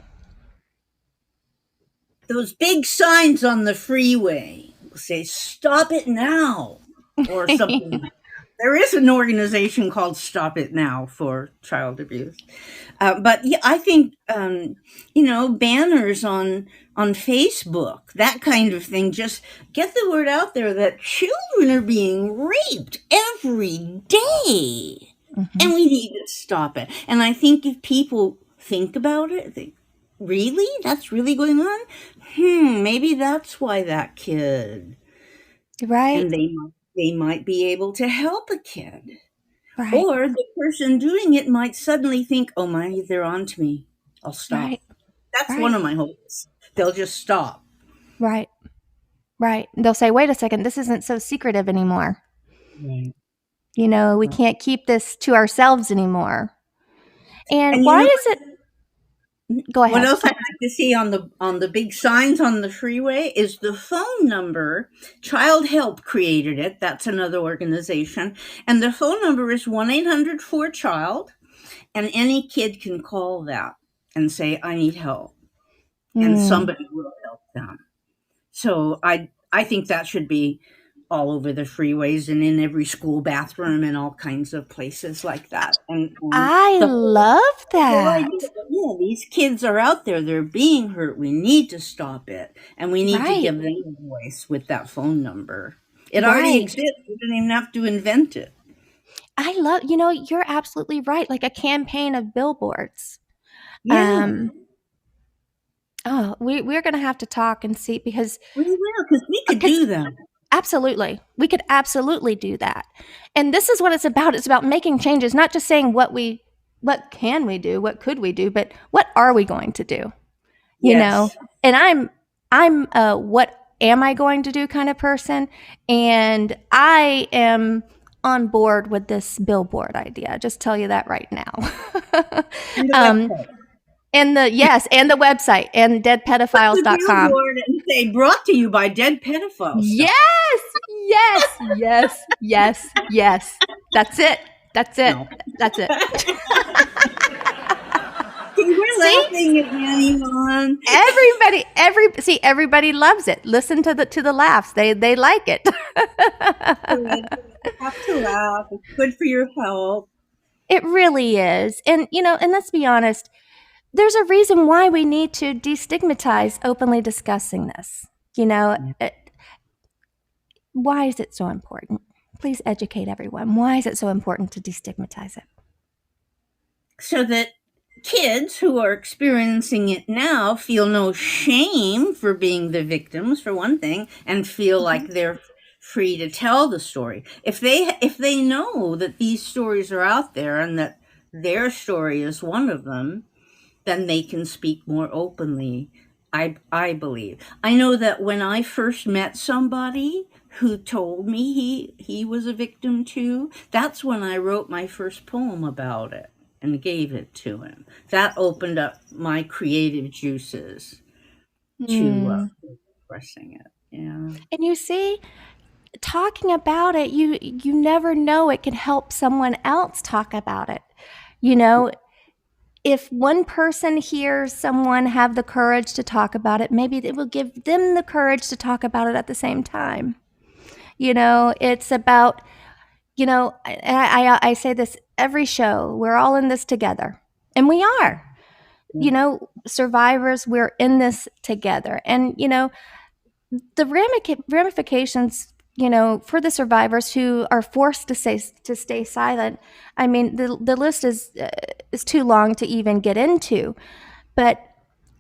Speaker 2: Those big signs on the freeway will say, "Stop it now," or something. There is an organization called Stop It Now for child abuse. But yeah, I think banners on Facebook, that kind of thing, just get the word out there that children are being raped every day,
Speaker 1: Mhm.
Speaker 2: and we need to stop it. And I think if people think about it, think, really, that's really going on. Maybe that's why that kid,
Speaker 1: Right,
Speaker 2: and they might be able to help a kid.
Speaker 1: right,
Speaker 2: Or the person doing it might suddenly think, "Oh my, they're on to me. I'll stop."
Speaker 1: right,
Speaker 2: That's one
Speaker 1: right,
Speaker 2: of my hopes. They'll just stop.
Speaker 1: right. Right. They'll say, wait a second, this isn't so secretive anymore.
Speaker 2: Right.
Speaker 1: We
Speaker 2: Right.
Speaker 1: can't keep this to ourselves anymore. And
Speaker 2: And
Speaker 1: why is it? Go
Speaker 2: what
Speaker 1: ahead.
Speaker 2: else I like to see on the big signs on the freeway is the phone number. Child Help created it. That's another organization, and the phone number is 1-800 4 child, and any kid can call that and say I need help, and
Speaker 1: Mm,
Speaker 2: somebody will help them. So I think that should be all over the freeways and in every school bathroom and all kinds of places like that. And
Speaker 1: I
Speaker 2: the whole
Speaker 1: love
Speaker 2: the whole idea
Speaker 1: that.
Speaker 2: that, yeah, these kids are out there, they're being hurt. We need to stop it. And we need to
Speaker 1: Right.
Speaker 2: give them a voice with that phone number. It already
Speaker 1: Right.
Speaker 2: exists. We don't even have to invent it.
Speaker 1: You're absolutely right. Like a campaign of billboards.
Speaker 2: Yeah,
Speaker 1: Um, we're going to have to talk and see because
Speaker 2: we will, because we could
Speaker 1: because
Speaker 2: do that.
Speaker 1: absolutely. We could absolutely do that. And this is what it's about. It's about making changes, not just saying what can we do, what could we do, but what are we going to do? You know.
Speaker 2: Yes.
Speaker 1: And I'm a what am I going to do kind of person, and I am on board with this billboard idea. Just tell you that right now.
Speaker 2: And the
Speaker 1: um
Speaker 2: website.
Speaker 1: and the yes, and the website and
Speaker 2: Put the
Speaker 1: deadpedophiles.com.
Speaker 2: billboard and say, brought to you by Dead Pedophile Stuff.
Speaker 1: Yes, yes, yes, yes, yes. That's it. That's it.
Speaker 2: No.
Speaker 1: That's it.
Speaker 2: See, we're
Speaker 1: See?
Speaker 2: laughing at Yvonne.
Speaker 1: Everybody loves it. Listen to the laughs. They like it.
Speaker 2: Good. You have to laugh. It's good for your health.
Speaker 1: It really is. And let's be honest, there's a reason why we need to destigmatize openly discussing this. Why is it so important? Please educate everyone. Why is it so important to destigmatize it?
Speaker 2: So that kids who are experiencing it now feel no shame for being the victims, for one thing, and feel
Speaker 1: Mhm.
Speaker 2: like they're free to tell the story. If they know that these stories are out there and that their story is one of them, then they can speak more openly. I believe. I know that when I first met somebody who told me he was a victim too, that's when I wrote my first poem about it and gave it to him. That opened up my creative juices to
Speaker 1: Hmm.
Speaker 2: expressing it. Yeah.
Speaker 1: And you see, talking about it, you never know it can help someone else talk about it. You know, if one person hears someone have the courage to talk about it, maybe it will give them the courage to talk about it at the same time. It's about, I say this every show, we're all in this together. And we are. Survivors, we're in this together. And, the ramifications, for the survivors who are forced to stay silent. I mean, the list is too long to even get into, but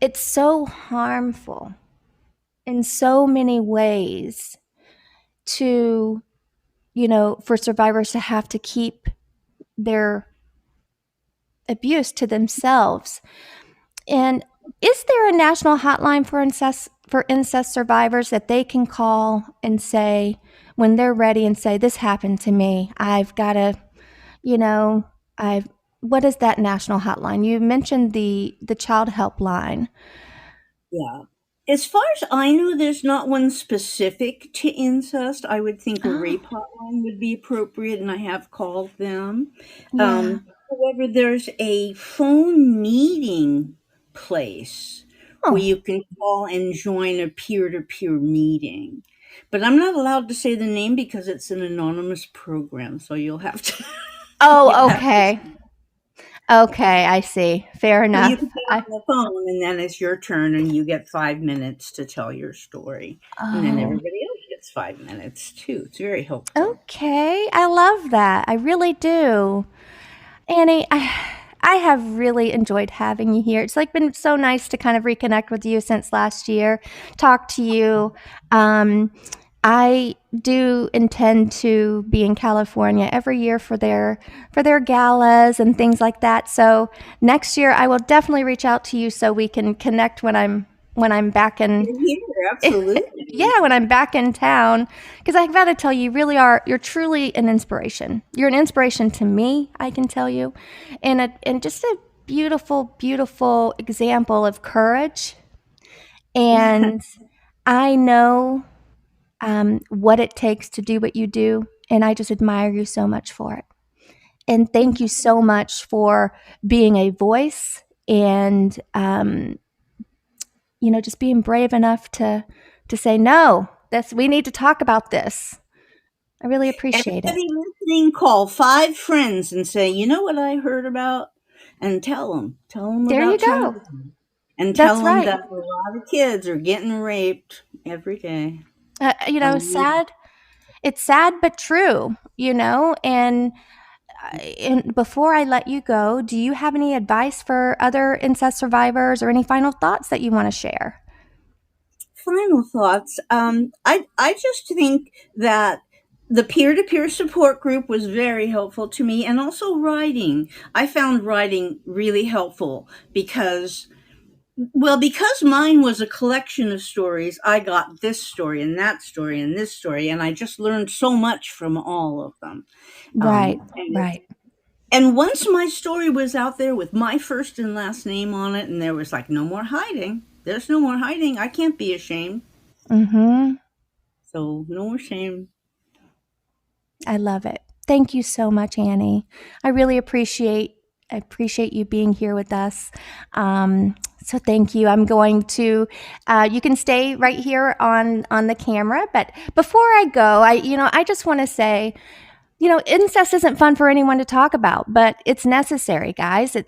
Speaker 1: it's so harmful in so many ways to for survivors to have to keep their abuse to themselves. And is there a national hotline for incest survivors that they can call and say when they're ready and say this happened to me? I've got to, you know, I've what is that national hotline? You mentioned the child helpline.
Speaker 2: Yeah. As far as I know, there's not one specific to incest. I would think a
Speaker 1: Oh,
Speaker 2: rape hotline would be appropriate, and I have called them.
Speaker 1: yeah.
Speaker 2: However, there's a phone meeting place where
Speaker 1: Oh.
Speaker 2: you can call and join a peer to peer meeting. But I'm not allowed to say the name because it's an anonymous program, so you'll have to. You'll
Speaker 1: Oh,
Speaker 2: have to.
Speaker 1: okay. Okay, I see. Fair
Speaker 2: So you
Speaker 1: enough.
Speaker 2: can get on the phone, and then it's your turn, and you get 5 minutes to tell your story, and then
Speaker 1: Oh,
Speaker 2: everybody else gets 5 minutes too. It's very helpful.
Speaker 1: okay. I love that. I really do. Annie, I have really enjoyed having you here. It's like been so nice to kind of reconnect with you since last year, talk to you. Um, I do intend to be in California every year for their galas and things like that. So next year I will definitely reach out to you so we can connect when I'm when I'm back in
Speaker 2: You're here, absolutely.
Speaker 1: yeah, when I'm back in town, because I've got to tell you, you're truly an inspiration. You're an inspiration to me, I can tell you, and just a beautiful, beautiful example of courage. And I know what it takes to do what you do, and I just admire you so much for it. And thank you so much for being a voice and just being brave enough to say no. This we need to talk about this. I really appreciate it.
Speaker 2: Everybody listening, call 5 friends and say, "You know what I heard about?" And tell them. Tell them
Speaker 1: There you
Speaker 2: about
Speaker 1: go.
Speaker 2: traumatism. And tell
Speaker 1: That's
Speaker 2: them
Speaker 1: right.
Speaker 2: that a lot of kids are getting raped every day.
Speaker 1: Sad. It's sad but true. And before I let you go, do you have any advice for other incest survivors or any final thoughts that you want to share?
Speaker 2: Final thoughts. I just think that the peer to peer support group was very helpful to me, and also writing. I found writing really helpful because mine was a collection of stories. I got this story and that story and this story, and I just learned so much from all of them.
Speaker 1: Right,
Speaker 2: And
Speaker 1: right.
Speaker 2: once my story was out there with my first and last name on it, and there was like no more hiding. There's no more hiding. I can't be ashamed.
Speaker 1: Mm-hmm.
Speaker 2: So no more shame.
Speaker 1: I love it. Thank you so much, Annie. I really appreciate you being here with us. So thank you. I'm going to. You can stay right here on the camera, but before I go, I just want to say, incest isn't fun for anyone to talk about, but it's necessary, guys. And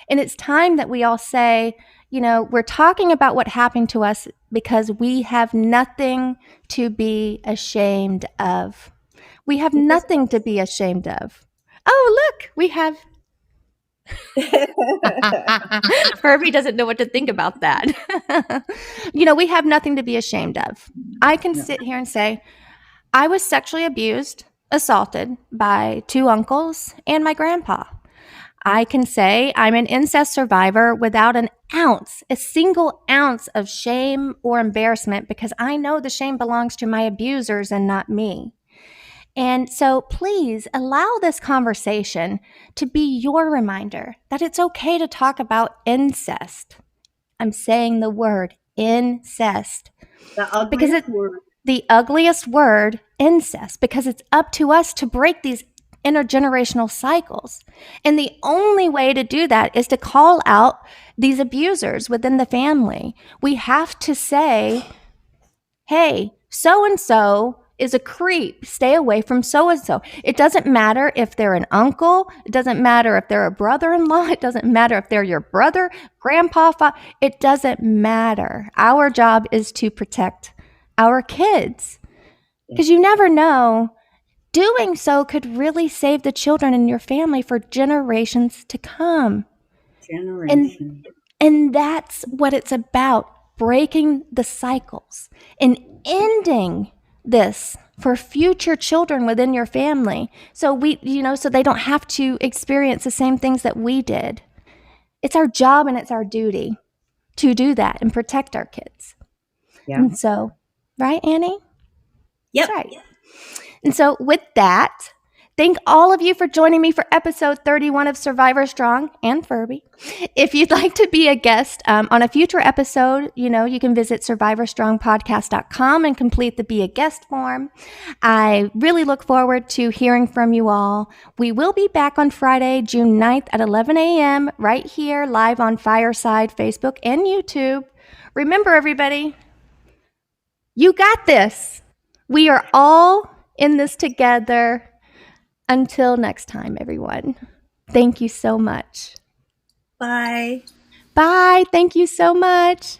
Speaker 1: it's time that we all say, we're talking about what happened to us because we have nothing to be ashamed of. We have
Speaker 2: Because
Speaker 1: nothing to be ashamed of. Oh, look, we have. Furby doesn't know what to think about that. We have nothing to be ashamed of. I can
Speaker 2: no,
Speaker 1: sit here and say, I was sexually abused, assaulted by 2 uncles and my grandpa. I can say I'm an incest survivor without a single ounce of shame or embarrassment because I know the shame belongs to my abusers and not me. And so please allow this conversation to be your reminder that it's okay to talk about incest. I'm saying the word incest
Speaker 2: the
Speaker 1: because
Speaker 2: ugliest
Speaker 1: it's
Speaker 2: word.
Speaker 1: the ugliest word, incest, because it's up to us to break these intergenerational cycles. And the only way to do that is to call out these abusers within the family. We have to say, hey, so and so is a creep. Stay away from so and so. It doesn't matter if they're an uncle. It doesn't matter if they're a brother in law. It doesn't matter if they're your brother, grandpa, it doesn't matter. Our job is to protect our kids because you never know. Doing so could really save the children in your family for generations to come. And
Speaker 2: Generation.
Speaker 1: and that's what it's about, breaking the cycles and ending this for future children within your family. So they don't have to experience the same things that we did. It's our job and it's our duty to do that and protect our kids.
Speaker 2: Yeah.
Speaker 1: And so, right, Annie? That's
Speaker 2: Yep.
Speaker 1: right. And so, with that, thank all of you for joining me for episode 31 of Survivor Strong and Furby. If you'd like to be a guest on a future episode, you can visit survivorstrongpodcast.com and complete the Be a Guest form. I really look forward to hearing from you all. We will be back on Friday, June 9th at 11 a.m. right here live on Fireside, Facebook, and YouTube. Remember, everybody, you got this. We are all in this together. Until next time, everyone. Thank you so much.
Speaker 2: Bye.
Speaker 1: Bye. Thank you so much.